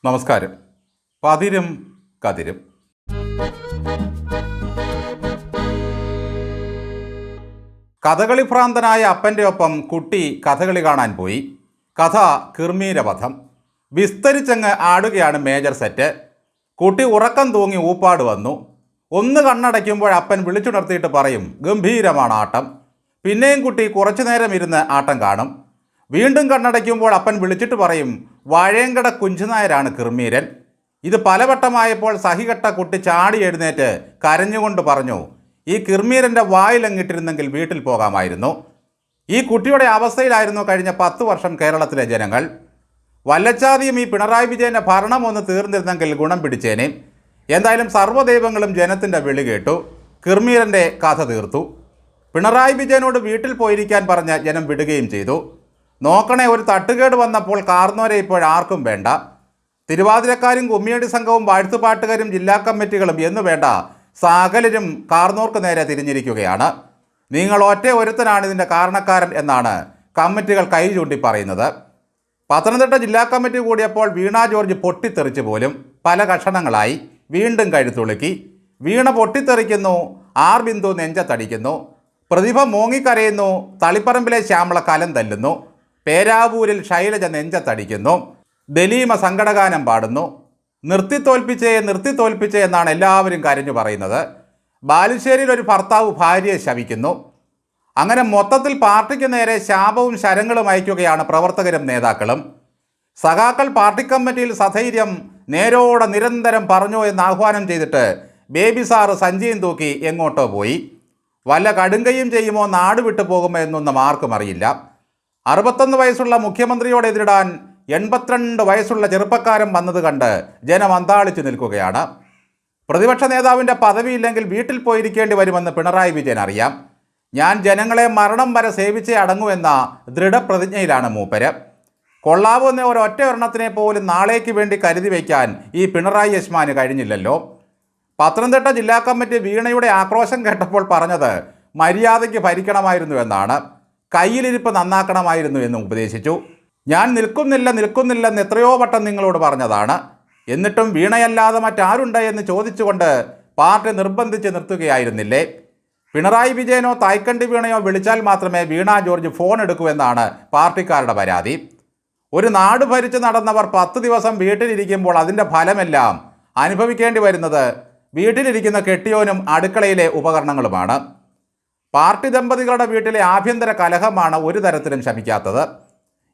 നമസ്കാരം. പതിരും കതിരും. കഥകളി ഭ്രാന്തനായ അപ്പൻ്റെ ഒപ്പം കുട്ടി കഥകളി കാണാൻ പോയി. കഥ കിർമീരവധം. വിസ്തരിച്ചങ്ങ് ആടുകയാണ് മേജർ സെറ്റ്. കുട്ടി ഉറക്കം തൂങ്ങി ഊപ്പാട് വന്നു. ഒന്ന് കണ്ണടയ്ക്കുമ്പോൾ അപ്പൻ വിളിച്ചുണർത്തിയിട്ട് പറയും, ഗംഭീരമാണ് ആട്ടം. പിന്നെയും കുട്ടി കുറച്ചു നേരം ഇരുന്ന് ആട്ടം കാണും. വീണ്ടും കണ്ണടയ്ക്കുമ്പോൾ അപ്പൻ വിളിച്ചിട്ട് പറയും, വാഴയങ്കട കുഞ്ചുനായരാണ് കിർമീരൻ. ഇത് പലവട്ടമായപ്പോൾ സഹികെട്ട കുട്ടി ചാടി എഴുന്നേറ്റ് കരഞ്ഞുകൊണ്ട് പറഞ്ഞു, ഈ കിർമീരൻ്റെ വായിലങ്ങിട്ടിരുന്നെങ്കിൽ വീട്ടിൽ പോകാമായിരുന്നു. ഈ കുട്ടിയുടെ അവസ്ഥയിലായിരുന്നു കഴിഞ്ഞ 10 വർഷം കേരളത്തിലെ ജനങ്ങൾ. വല്ലച്ചാതിയും ഈ പിണറായി വിജയൻ്റെ ഭരണം ഒന്ന് തീർന്നിരുന്നെങ്കിൽ ഗുണം പിടിച്ചേനെ. എന്തായാലും സർവ്വദൈവങ്ങളും ജനത്തിൻ്റെ വിളി കേട്ടു. കിർമീരൻ്റെ കഥ തീർത്തു. പിണറായി വിജയനോട് വീട്ടിൽ പോയിരിക്കാൻ പറഞ്ഞ് ജനം വിടുകയും ചെയ്തു. നോക്കണേ, ഒരു തട്ടുകേട് വന്നപ്പോൾ കാർന്നോരെ ഇപ്പോഴാർക്കും വേണ്ട. തിരുവാതിരക്കാരും കുമ്മിയടി സംഘവും വാഴ്ത്തുപാട്ടുകാരും ജില്ലാ കമ്മിറ്റികളും എന്നു വേണ്ട സകലരും കാർന്നോർക്ക് നേരെ തിരിഞ്ഞിരിക്കുകയാണ്. നിങ്ങൾ ഒറ്റ ഒരുത്തനാണ് ഇതിൻ്റെ കാരണക്കാരൻ എന്നാണ് കമ്മിറ്റികൾ കൈ ചൂണ്ടി പറയുന്നത്. പത്തനംതിട്ട ജില്ലാ കമ്മിറ്റി കൂടിയപ്പോൾ വീണ ജോർജ് പൊട്ടിത്തെറിച്ച് പോലും പല കഷണങ്ങളായി. വീണ്ടും കഴുത്തുളുക്കി. വീണ പൊട്ടിത്തെറിക്കുന്നു, ആർ ബിന്ദു നെഞ്ചത്തടിക്കുന്നു, പ്രതിഭ മോങ്ങിക്കരയുന്നു, തളിപ്പറമ്പിലെ ശ്യാമള കലം തല്ലുന്നു, പേരാവൂരിൽ ശൈലജ നെഞ്ചത്തടിക്കുന്നു, ദലീമ സങ്കടഗാനം പാടുന്നു. നിർത്തിത്തോൽപ്പിച്ചേ എന്നാണ് എല്ലാവരും കരഞ്ഞു പറയുന്നത്. ബാലുശ്ശേരിയിൽ ഒരു ഭർത്താവ് ഭാര്യയെ ശപിക്കുന്നു. അങ്ങനെ മൊത്തത്തിൽ പാർട്ടിക്ക് നേരെ ശാപവും ശരങ്ങളും അയക്കുകയാണ് പ്രവർത്തകരും നേതാക്കളും. സഖാക്കൾ പാർട്ടി കമ്മിറ്റിയിൽ സധൈര്യം നേരോടെ നിരന്തരം പറഞ്ഞു എന്ന് ആഹ്വാനം ചെയ്തിട്ട് ബേബി സാറ് സഞ്ചിയും തൂക്കി എങ്ങോട്ടോ പോയി. വല്ല കടുങ്കയും ചെയ്യുമോ, നാട് വിട്ടു പോകുമോ എന്നൊന്നും ആർക്കും അറിയില്ല. 61 വയസ്സുള്ള മുഖ്യമന്ത്രിയോട് എതിരിടാൻ 82 വയസ്സുള്ള ചെറുപ്പക്കാരൻ വന്നത് കണ്ട് ജനം അന്താളിച്ചു നിൽക്കുകയാണ്. പ്രതിപക്ഷ നേതാവിൻ്റെ പദവിയില്ലെങ്കിൽ വീട്ടിൽ പോയിരിക്കേണ്ടി വരുമെന്ന് പിണറായി വിജയൻ അറിയാം. ഞാൻ ജനങ്ങളെ മരണം വരെ സേവിച്ചേ അടങ്ങുമെന്ന ദൃഢപ്രതിജ്ഞയിലാണ് മൂപ്പര്. കൊള്ളാവുന്ന ഒരൊറ്റ എണ്ണത്തിനെ പോലും നാളേക്ക് വേണ്ടി കരുതി വയ്ക്കാൻ ഈ പിണറായി യശ്മാന് കഴിഞ്ഞില്ലല്ലോ. പത്തനംതിട്ട ജില്ലാ കമ്മിറ്റി വീണയുടെ ആക്രോശം കേട്ടപ്പോൾ പറഞ്ഞത് മര്യാദയ്ക്ക് ഭരിക്കണമായിരുന്നു എന്നാണ്. കയ്യിലിരിപ്പ് നന്നാക്കണമായിരുന്നു എന്നും ഉപദേശിച്ചു. ഞാൻ നിൽക്കുന്നില്ലെന്ന് എത്രയോ വട്ടം നിങ്ങളോട് പറഞ്ഞതാണ്. എന്നിട്ടും വീണയല്ലാതെ മറ്റാരുണ്ട് എന്ന് ചോദിച്ചുകൊണ്ട് പാർട്ടി നിർബന്ധിച്ച് നിർത്തുകയായിരുന്നില്ലേ? പിണറായി വിജയനോ തായ്ക്കണ്ടി വീണയോ വിളിച്ചാൽ മാത്രമേ വീണ ജോർജ് ഫോൺ എടുക്കൂ എന്നാണ് പാർട്ടിക്കാരുടെ പരാതി. ഒരു നാട് ഭരിച്ച് നടന്നവർ 10 ദിവസം വീട്ടിലിരിക്കുമ്പോൾ അതിൻ്റെ ഫലമെല്ലാം അനുഭവിക്കേണ്ടി വരുന്നത് വീട്ടിലിരിക്കുന്ന കെട്ടിയോനും അടുക്കളയിലെ ഉപകരണങ്ങളുമാണ്. പാർട്ടി ദമ്പതികളുടെ വീട്ടിലെ ആഭ്യന്തര കലഹമാണ് ഒരു തരത്തിലും ശമിക്കാത്തത്.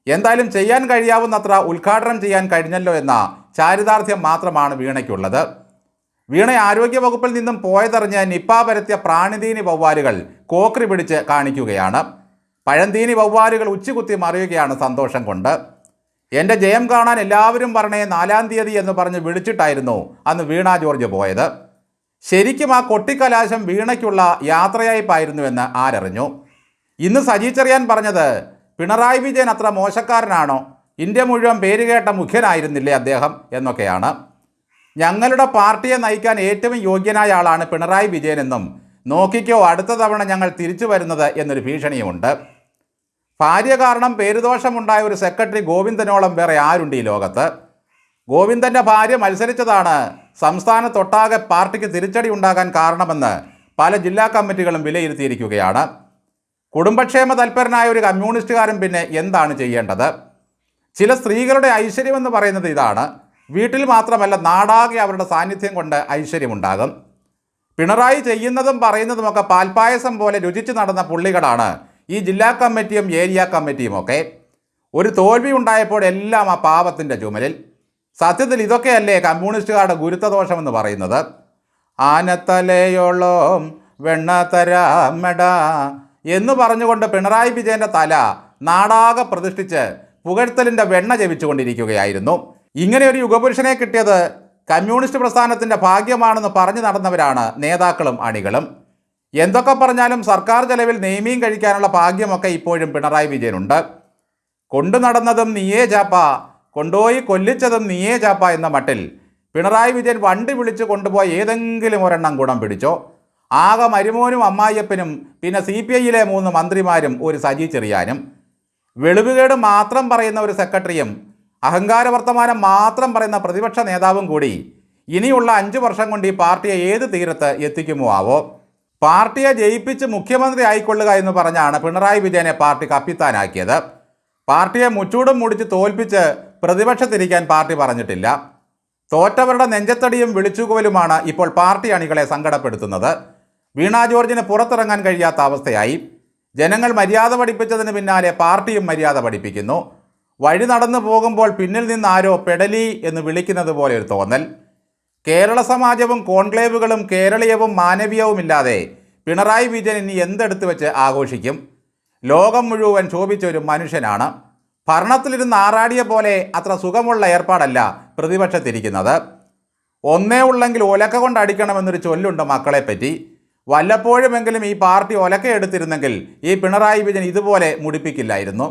എന്തായാലും ചെയ്യാൻ കഴിയാവുന്നത്ര ഉദ്ഘാടനം ചെയ്യാൻ കഴിഞ്ഞല്ലോ എന്ന ചാരിതാർത്ഥ്യം മാത്രമാണ് വീണയ്ക്കുള്ളത്. വീണ ആരോഗ്യവകുപ്പിൽ നിന്നും പോയതറിഞ്ഞ് നിപ്പ പരത്തിയ പ്രാണിതീനി വവ്വാലുകൾ കോക്രി പിടിച്ച് കാണിക്കുകയാണ്. പഴന്തീനി വവ്വാലുകൾ ഉച്ചകുത്തി മറിയുകയാണ് സന്തോഷം കൊണ്ട്. എൻ്റെ ജയം കാണാൻ എല്ലാവരും പറഞ്ഞേ 4-ാം തീയതി എന്ന് പറഞ്ഞ് വിളിച്ചിട്ടായിരുന്നു അന്ന് വീണ ജോർജ് പോയത്. ശരിക്കും ആ കൊട്ടിക്കലാശം വീണയ്ക്കുള്ള യാത്രയയപ്പായിരുന്നുവെന്ന് ആരറിഞ്ഞു? ഇന്ന് സജി ചെറിയാൻ പറഞ്ഞത് പിണറായി വിജയൻ അത്ര മോശക്കാരനാണോ, ഇന്ത്യ മുഴുവൻ പേരുകേട്ട മുഖ്യനായിരുന്നില്ലേ അദ്ദേഹം എന്നൊക്കെയാണ്. ഞങ്ങളുടെ പാർട്ടിയെ നയിക്കാൻ ഏറ്റവും യോഗ്യനായ ആളാണ് പിണറായി വിജയനെന്നും നോക്കിക്കോ അടുത്ത തവണ ഞങ്ങൾ തിരിച്ചു വരുന്നത് എന്നൊരു ഭീഷണിയുമുണ്ട്. ഭാര്യ കാരണം പേരുദോഷമുണ്ടായ ഒരു സെക്രട്ടറി ഗോവിന്ദനോളം വേറെ ആരുണ്ട് ഈ ലോകത്ത്? ഗോവിന്ദൻ്റെ ഭാര്യ മത്സരിച്ചതാണ് സംസ്ഥാനത്തൊട്ടാകെ പാർട്ടിക്ക് തിരിച്ചടി ഉണ്ടാകാൻ കാരണമെന്ന് പല ജില്ലാ കമ്മിറ്റികളും വിലയിരുത്തിയിരിക്കുകയാണ്. കുടുംബക്ഷേമ തൽപരനായ ഒരു കമ്മ്യൂണിസ്റ്റുകാരൻ പിന്നെ എന്താണ് ചെയ്യേണ്ടത്? ചില സ്ത്രീകളുടെ ഐശ്വര്യമെന്ന് പറയുന്നത് ഇതാണ്. വീട്ടിൽ മാത്രമല്ല നാടാകെ അവരുടെ സാന്നിധ്യം കൊണ്ട് ഐശ്വര്യമുണ്ടാകും. പിണറായി ചെയ്യുന്നതും പറയുന്നതുമൊക്കെ പാൽപ്പായസം പോലെ രുചിച്ച് നടന്ന പുള്ളികളാണ് ഈ ജില്ലാ കമ്മിറ്റിയും ഏരിയ കമ്മിറ്റിയും ഒക്കെ. ഒരു തോൽവി ഉണ്ടായപ്പോൾ എല്ലാം ആ പാവത്തിൻ്റെ ചുമലിൽ. സത്യത്തിൽ ഇതൊക്കെയല്ലേ കമ്മ്യൂണിസ്റ്റുകാരുടെ ഗുരുത്വദോഷമെന്ന് പറയുന്നത്? ആനത്തലയോളം വെണ്ണ തരാമട എന്ന് പറഞ്ഞുകൊണ്ട് പിണറായി വിജയൻ്റെ തല നാടാകെ പ്രതിഷ്ഠിച്ച് പുകഴ്ത്തലിൻ്റെ വെണ്ണ ജപിച്ചുകൊണ്ടിരിക്കുകയായിരുന്നു. ഇങ്ങനെ ഒരു യുഗപുരുഷനെ കിട്ടിയത് കമ്മ്യൂണിസ്റ്റ് പ്രസ്ഥാനത്തിൻ്റെ ഭാഗ്യമാണെന്ന് പറഞ്ഞു നടന്നവരാണ് നേതാക്കളും അണികളും. എന്തൊക്കെ പറഞ്ഞാലും സർക്കാർ ചെലവിൽ നെയ്മീൻ കഴിക്കാനുള്ള ഭാഗ്യമൊക്കെ ഇപ്പോഴും പിണറായി വിജയനുണ്ട്. കൊണ്ടു നടന്നതും നീയേ ചാപ്പ, കൊണ്ടുപോയി കൊല്ലിച്ചതും നീയേ ചാപ്പ എന്ന മട്ടിൽ പിണറായി വിജയൻ വണ്ടി വിളിച്ച് കൊണ്ടുപോയി ഏതെങ്കിലും ഒരെണ്ണം ഗുണം പിടിച്ചോ? ആകെ മരുമോനും അമ്മായിയപ്പനും പിന്നെ CPIയിലെ 3 മന്ത്രിമാരും ഒരു സജി ചെറിയാനും. വെളിവുകേട് മാത്രം പറയുന്ന ഒരു സെക്രട്ടറിയും അഹങ്കാര വർത്തമാനം മാത്രം പറയുന്ന പ്രതിപക്ഷ നേതാവും കൂടി ഇനിയുള്ള 5 വർഷം കൊണ്ട് ഈ പാർട്ടിയെ ഏത് തീരത്ത് എത്തിക്കുമോ ആവോ. പാർട്ടിയെ ജയിപ്പിച്ച് മുഖ്യമന്ത്രി ആയിക്കൊള്ളുക എന്ന് പറഞ്ഞാണ് പിണറായി വിജയനെ പാർട്ടി കപ്പിത്താനാക്കിയത്. പാർട്ടിയെ മുച്ചൂടും മുടിച്ച് തോൽപ്പിച്ച് പ്രതിപക്ഷത്തിരിക്കാൻ പാർട്ടി പറഞ്ഞിട്ടില്ല. തോറ്റവരുടെ നെഞ്ചത്തടിയും വിളിച്ചുകോലുമാണ് ഇപ്പോൾ പാർട്ടി അണികളെ സങ്കടപ്പെടുത്തുന്നത്. വീണ ജോർജിന് പുറത്തിറങ്ങാൻ കഴിയാത്ത അവസ്ഥയായി. ജനങ്ങൾ മര്യാദ പഠിപ്പിച്ചതിന് പിന്നാലെ പാർട്ടിയും മര്യാദ പഠിപ്പിക്കുന്നു. വഴി നടന്നു പോകുമ്പോൾ പിന്നിൽ നിന്ന് ആരോ പെടലി എന്ന് വിളിക്കുന്നത് പോലെ ഒരു തോന്നൽ. കേരള സമാജവും കോൺക്ലേവുകളും കേരളീയവും മാനവീയവുമില്ലാതെ പിണറായി വിജയൻ ഇനി എന്തെടുത്ത് വെച്ച് ആഘോഷിക്കും? ലോകം മുഴുവൻ ശോഭിച്ച ഒരു മനുഷ്യനാണ്. ഭരണത്തിലിരുന്ന് ആറാടിയ പോലെ അത്ര സുഖമുള്ള ഏർപ്പാടല്ല പ്രതിപക്ഷത്തിരിക്കുന്നത്. ഒന്നേ ഉള്ളെങ്കിൽ ഒലക്ക കൊണ്ട് അടിക്കണമെന്നൊരു ചൊല്ലുണ്ട് മക്കളെപ്പറ്റി. വല്ലപ്പോഴുമെങ്കിലും ഈ പാർട്ടി ഒലക്ക എടുത്തിരുന്നെങ്കിൽ ഈ പിണറായി വിജയൻ ഇതുപോലെ മുടിപ്പിക്കില്ലായിരുന്നു.